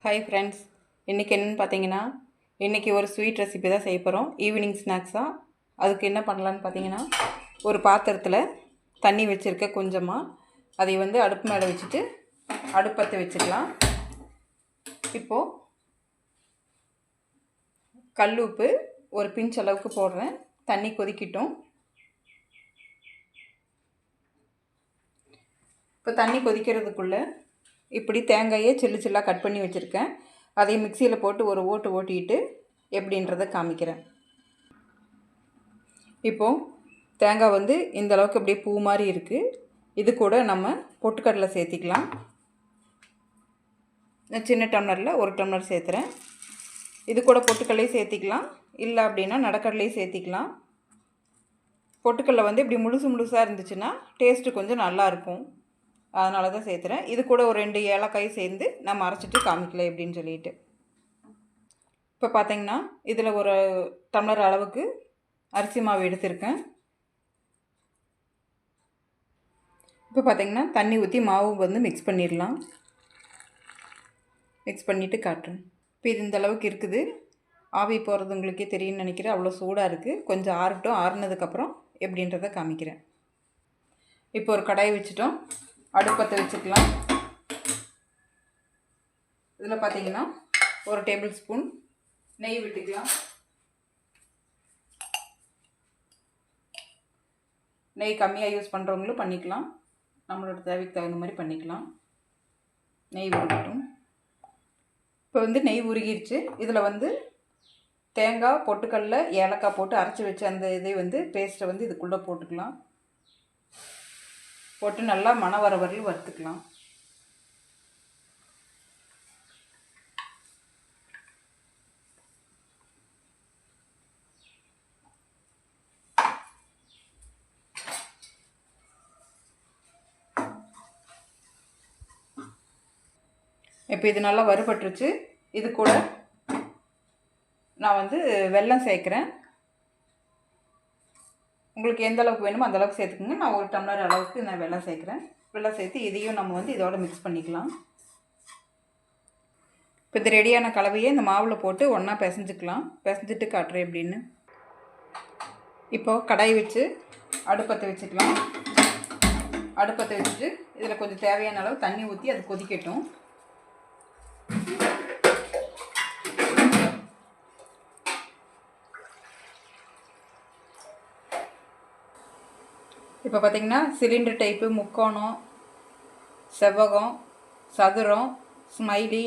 Hi friends, இன்றைக்கி என்னென்னு பார்த்தீங்கன்னா, இன்றைக்கி ஒரு ஸ்வீட் ரெசிபி தான் செய்ய போகிறோம். ஈவினிங் ஸ்நாக்ஸாக. அதுக்கு என்ன பண்ணலான்னு பார்த்தீங்கன்னா, ஒரு பாத்திரத்தில் தண்ணி வச்சுருக்க கொஞ்சமாக அதை அடுப்பு மேலே வச்சுட்டு அடுப்பத்தை வச்சுக்கலாம். இப்போது கல் உப்பு ஒரு பிஞ்ச் அளவுக்கு போடுறேன். தண்ணி கொதிக்கிட்டும். இப்போ தண்ணி கொதிக்கிறதுக்குள்ளே இப்படி தேங்காயை சில்லு சில்லாக கட் பண்ணி வச்சுருக்கேன். அதை மிக்சியில் போட்டு ஒரு ஓட்டு ஓட்டிட்டு எப்படின்றத காமிக்கிறேன். இப்போது தேங்காய் இந்த அளவுக்கு அப்படியே பூ மாதிரி இருக்குது. இது கூட நம்ம பொட்டுக்கடலை சேர்த்திக்கலாம். சின்ன டம்ளரில் ஒரு டம்ளர் சேர்த்துறேன். இது கூட பொட்டுக்கடலையும் சேர்த்திக்கலாம், இல்லை அப்படின்னா நடக்கடலையும் சேர்த்திக்கலாம். பொட்டுக்கடலை இப்படி முழுசு முழுசாக இருந்துச்சுன்னா டேஸ்ட்டு கொஞ்சம் நல்லாயிருக்கும். அதனால தான் சேர்த்துறேன். இது கூட ஒரு 2 ஏலக்காய் சேர்ந்து நம்ம அரைச்சிட்டு காமிக்கல எப்படின்னு சொல்லிட்டு. இப்போ பார்த்தீங்கன்னா இதில் ஒரு டம்ளர் அளவுக்கு அரிசி மாவு எடுத்திருக்கேன். இப்போ பார்த்தீங்கன்னா தண்ணி ஊற்றி மாவு மிக்ஸ் பண்ணிடலாம். மிக்ஸ் பண்ணிவிட்டு காட்டுறேன். இப்போ இது இந்த அளவுக்கு இருக்குது. ஆவி போகிறது உங்களுக்கே தெரியும்னு நினைக்கிறேன். அவ்வளோ சூடாக இருக்குது. கொஞ்சம் ஆறட்டும். ஆறுனதுக்கப்புறம் எப்படின்றத காமிக்கிறேன். இப்போ ஒரு கடாய் வச்சுட்டோம். அடுப்பத்தை வச்சுக்கலாம். இதில் பார்த்தீங்கன்னா ஒரு டேபிள் ஸ்பூன் நெய் விட்டுக்கலாம். நெய் கம்மியாக யூஸ் பண்ணுறவங்களும் பண்ணிக்கலாம். நம்மளோட தேவைக்கு தகுந்த மாதிரி பண்ணிக்கலாம். நெய் உருகட்டும். இப்போ நெய் உருகிடுச்சு. இதில் தேங்காய், பொட்டுக்கடலை, ஏலக்காய் போட்டு அரைச்சி வச்சு அந்த இதை பேஸ்ட்டை இதுக்குள்ளே போட்டுக்கலாம். போட்டு நல்லா மணம் வர வரையும் வறுத்துக்கலாம். இப்போ இது நல்லா வறுபட்டுருச்சு. இது கூட நான் வெல்லம் சேர்க்குறேன். உங்களுக்கு எந்த அளவுக்கு வேணுமோ அந்த அளவுக்கு சேர்த்துக்குங்க. நான் ஒரு டம்ளர் அளவுக்கு நான் வெல்லம் சேர்க்குறேன். வெல்லம் சேர்த்து இதையும் நம்ம இதோட மிக்ஸ் பண்ணிக்கலாம். இப்போ இது ரெடியான கலவையை இந்த மாவில் போட்டு ஒன்றா பிசைஞ்சிக்கலாம். பிசைஞ்சிட்டு காட்டுறேன் எப்படின்னு. இப்போது கடாய் வச்சு அடுப்பத்தை வச்சுக்கலாம். அடுப்பத்தை வச்சுட்டு இதில் கொஞ்சம் தேவையான அளவு தண்ணி ஊற்றி அது கொதிக்கட்டும். இப்போ பார்த்திங்கன்னா சிலிண்டர் டைப்பு, முக்கோணம், செவ்வகம், சதுரம், ஸ்மைலி